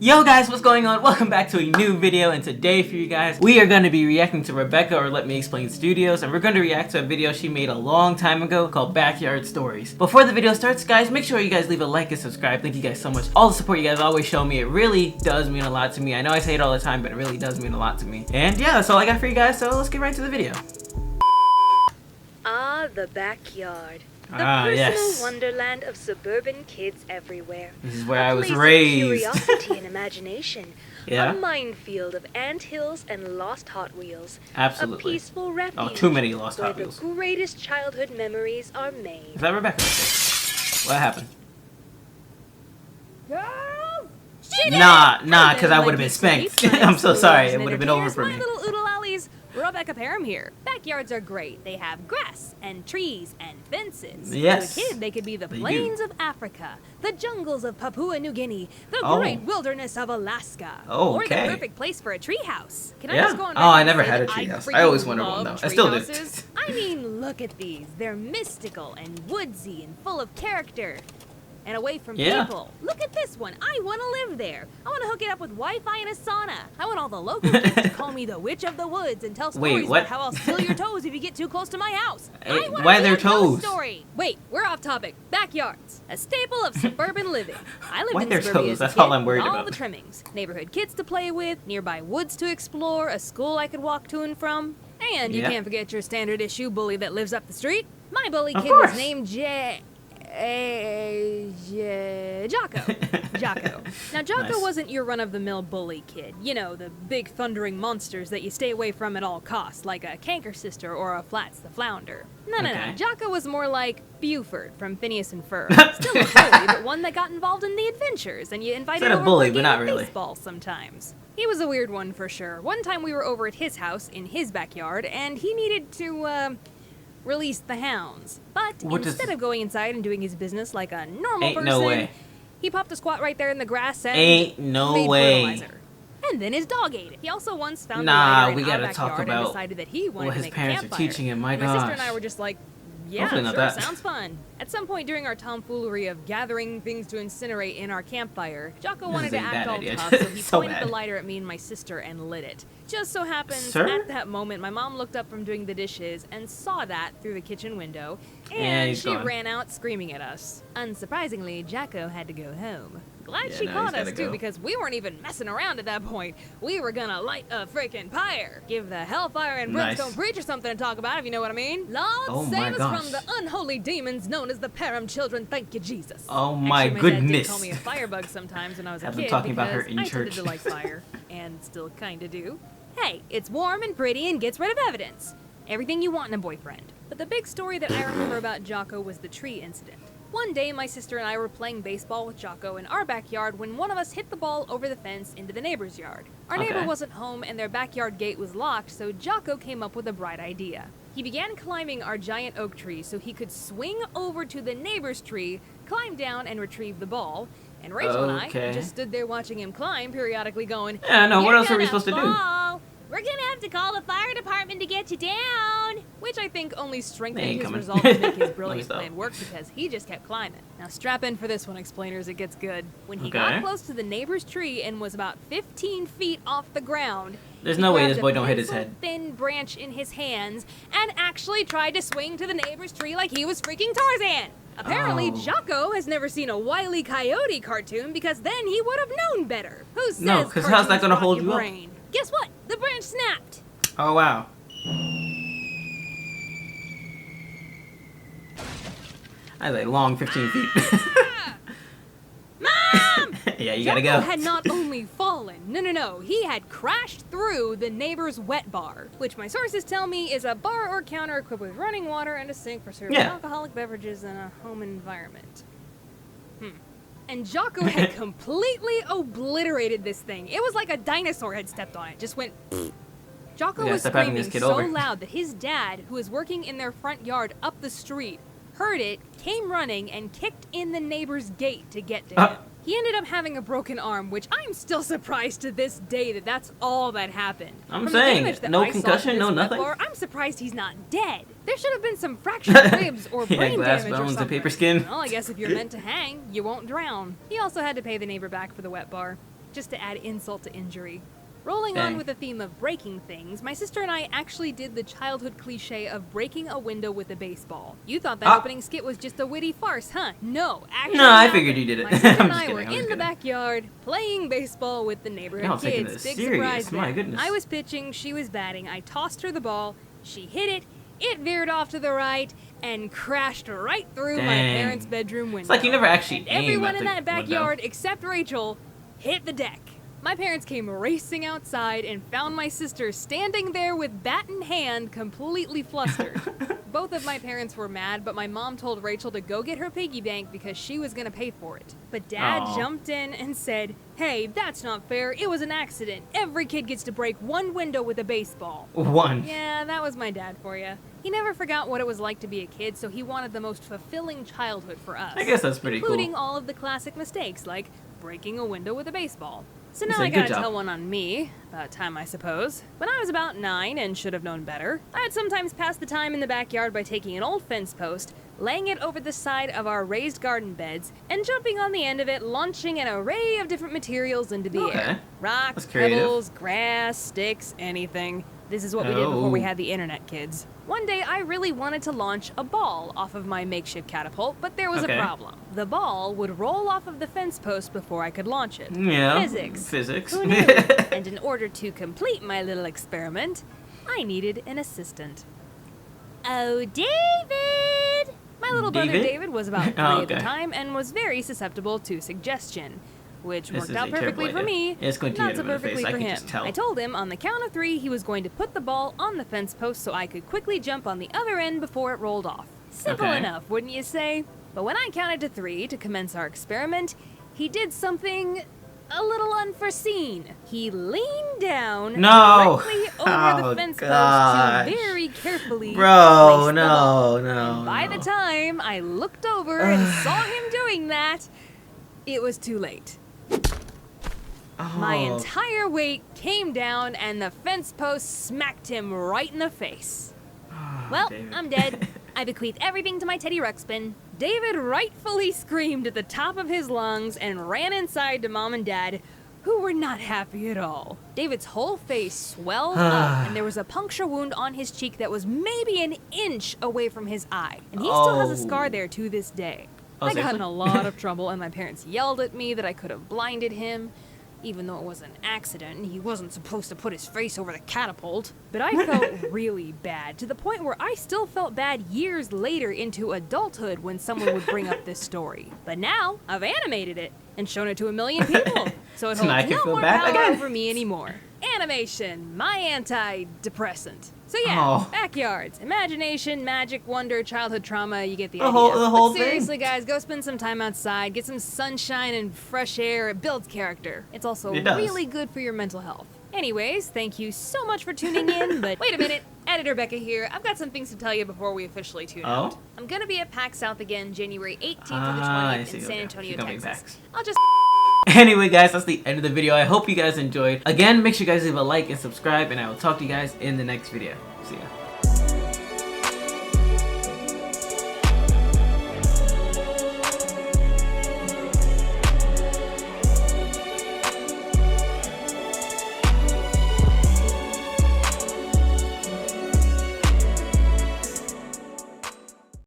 Yo guys, what's going on? Welcome back to a new video, and today for you guys, we are going to be reacting to Rebecca or Let Me Explain Studios, and we're going to react to a video she made a long time ago called Backyard Stories. Before the video starts, guys, make sure you guys leave a like and subscribe. Thank you guys so much. All the support you guys always show me, it really does mean a lot to me. I know I say it all the time, but it really does mean a lot to me. And yeah, that's all I got for you guys, so let's get right to the video. Ah, the backyard. The personal yes. wonderland of suburban kids everywhere. This is where I was place of raised. Curiosity and imagination. Yeah. A minefield of anthills and lost Hot Wheels. Absolutely. A peaceful refuge. Oh, too many lost where Hot Wheels. the greatest childhood memories are made. Is that Rebecca? What happened? Nah, because I would have been spanked. I'm so sorry. It would have been over for me. My little oodle ollies, Rebecca Parham here. Backyards are great. They have grass and trees and fences. Yes. To a kid, they could be the They plains do. of Africa, the jungles of Papua New Guinea, the great wilderness of Alaska, Oh, or okay. the perfect place for a treehouse. Can I Yeah. just go on Oh, I record never and say had a that treehouse. I freaking always wanted one, love though. I still do. treehouses? I mean, look at these. They're mystical and woodsy and full of character. And away from people. Look at this one. I want to live there. I want to hook it up with Wi-Fi and a sauna. I want all the local kids to call me the Witch of the Woods and tell stories what? about how I'll steal your toes if you get too close to my house. Hey, I want why to their be a ghost toes? story. Wait, we're off topic. Backyards, a staple of suburban living. I lived Why in their suburbia toes? as a That's kid, all I'm worried with all about. the trimmings, neighborhood kids to play with, nearby woods to explore, a school I could walk to and from, and you can't forget your standard issue bully that lives up the street. My bully kid was named Jocko. Jocko. Now, Jocko wasn't your run-of-the-mill bully kid. You know, the big thundering monsters that you stay away from at all costs, like a canker sister or a Flats the Flounder. No. Jocko was more like Buford from Phineas and Ferb. Still a bully, but one that got involved in the adventures, and you invited over for a game of baseball sometimes. He was a weird one for sure. One time we were over at his house in his backyard, and he needed to, release the hounds. But instead of going inside and doing his business like a normal person, he popped a squat right there in the grass and made fertilizer. And then his dog ate it. He also once found a lighter in our backyard and decided that he wanted to make a campfire. What his parents are teaching him, my My sister and I were just like, yeah, Hopefully sure, sounds fun. At some point during our tomfoolery of gathering things to incinerate in our campfire, Jocko wanted to act all tough, so he pointed the lighter at me and my sister and lit it. Just so happens, at that moment, my mom looked up from doing the dishes and saw that through the kitchen window, and she ran out screaming at us. Unsurprisingly, Jocko had to go home. Glad she caught us, too, because we weren't even messing around at that point. We were gonna light a freaking pyre. Give the hellfire and brimstone preacher something to talk about, if you know what I mean. Lord, save us from the unholy demons known as the Parham children. Thank you, Jesus. Oh my goodness. goodness. My dad did call me a firebug sometimes when I was a kid talking about her because in I church. tended to like fire, and still kinda do. Hey, it's warm and pretty and gets rid of evidence. Everything you want in a boyfriend. But the big story that I remember about Jocko was the tree incident. One day, my sister and I were playing baseball with Jocko in our backyard when one of us hit the ball over the fence into the neighbor's yard. Our neighbor wasn't home and their backyard gate was locked, so Jocko came up with a bright idea. He began climbing our giant oak tree so he could swing over to the neighbor's tree, climb down, and retrieve the ball. And Rachel and I just stood there watching him climb, periodically going, yeah, no, what else are we supposed to do? We're gonna have to call the fire department to get you down! Which I think only strengthened his resolve to make his brilliant plan work because he just kept climbing. Now strap in for this one, explainers, it gets good. When he got close to the neighbor's tree and was about 15 feet off the ground, there's no way this boy don't hit his head. Thin branch in his hands and actually tried to swing to the neighbor's tree like he was freaking Tarzan. Apparently, Jocko has never seen a Wile E. Coyote cartoon because then he would have known better. Who says no, because how's that going to hold you up? Guess what? The branch snapped. Oh, wow. That's a long 15 feet. Mom! Yeah, you gotta go. Jocko had not only fallen, no, he had crashed through the neighbor's wet bar, which my sources tell me is a bar or counter equipped with running water and a sink for serving alcoholic beverages in a home environment. And Jocko had completely obliterated this thing. It was like a dinosaur had stepped on it. Just went. Jocko was screaming so loud that his dad, who was working in their front yard up the street, heard it, came running, and kicked in the neighbor's gate to get to him. He ended up having a broken arm, which I'm still surprised to this day that that's all that happened. I'm saying, no concussion, no nothing. I'm surprised he's not dead. There should have been some fractured ribs or brain glass damage or bones something. and paper skin. Well, I guess if you're meant to hang, you won't drown. He also had to pay the neighbor back for the wet bar. just to add insult to injury. Rolling Dang. on with the theme of breaking things, my sister and I actually did the childhood cliche of breaking a window with a baseball. You thought that opening skit was just a witty farce, huh? No, actually. No, I figured you did it. My sister and I'm just I were kidding, in the backyard playing baseball with the neighborhood Y'all taking kids. this Big serious, surprise my there. goodness. I was pitching, she was batting. I tossed her the ball. She hit it. It veered off to the right and crashed right through my Dang. parents' bedroom window. It's like you never actually And aim everyone at in the that backyard except Rachel hit the deck. My parents came racing outside and found my sister standing there with bat in hand, completely flustered. Both of my parents were mad, but my mom told Rachel to go get her piggy bank because she was gonna pay for it. But Dad Aw. jumped in and said, "Hey, that's not fair. It was an accident. Every kid gets to break one window with a baseball." One. Yeah, that was my dad for you. He never forgot what it was like to be a kid, so he wanted the most fulfilling childhood for us. I guess that's pretty including cool. all of the classic mistakes, like breaking a window with a baseball. So He now said, I "Good gotta job." tell one on me. About time, I suppose. When I was about 9 and should have known better, I'd sometimes pass the time in the backyard by taking an old fence post, laying it over the side of our raised garden beds, and jumping on the end of it, launching an array of different materials into the Okay. air. Rocks, That's creative. pebbles, grass, sticks, anything. This is what we did before we Oh. had the internet, kids. One day, I really wanted to launch a ball off of my makeshift catapult, but there was Okay. a problem. The ball would roll off of the fence post before I could launch it. Yeah. Physics. Physics. Who knew? And in order to complete my little experiment, I needed an assistant. Oh, David! My little brother David? David was about 3 Oh, at the okay. time and was very susceptible to suggestion, which This worked is out a terrible perfectly for idea. me, Yeah, it's going to not hit so him in the face, perfectly I for can him. just tell. I told him on the count of 3 he was going to put the ball on the fence post so I could quickly jump on the other end before it rolled off. Simple Okay. enough, wouldn't you say? But when I counted to 3 to commence our experiment, he did something a little unforeseen. He leaned down No! directly over Oh, the fence gosh. post to very carefully Bro, place the ball. no. And by the time I looked over and saw him doing that, it was too late. My Oh. entire weight came down and the fence post smacked him right in the face. Well, David. I'm dead. I bequeath everything to my Teddy Ruxpin. David rightfully screamed at the top of his lungs and ran inside to Mom and Dad, who were not happy at all. David's whole face swelled up, and there was a puncture wound on his cheek that was maybe an inch away from his eye. And he still has a scar there to this day. Oh, I got in seriously? a lot of trouble, and my parents yelled at me that I could have blinded him, even though it was an accident and he wasn't supposed to put his face over the catapult. But I felt really bad, to the point where I still felt bad years later into adulthood when someone would bring up this story. But now, I've animated it and shown it to a million people, so it So now I holds can no feel more bad power again. over me anymore. Animation, my antidepressant. So yeah, Oh. backyards, imagination, magic, wonder, childhood trauma, you get the The idea. whole- the whole but thing. seriously, guys, go spend some time outside, get some sunshine and fresh air. It builds character. It's also It does. really good for your mental health. Anyways, thank you so much for tuning in, but wait a minute, Editor Becca here. I've got some things to tell you before we officially tune out. I'm gonna be at PAX South again, January 18th through the 20th in San Antonio, Texas. I'll just Anyway, guys, that's the end of the video. I hope you guys enjoyed. Again, make sure you guys leave a like and subscribe, and I will talk to you guys in the next video. See ya.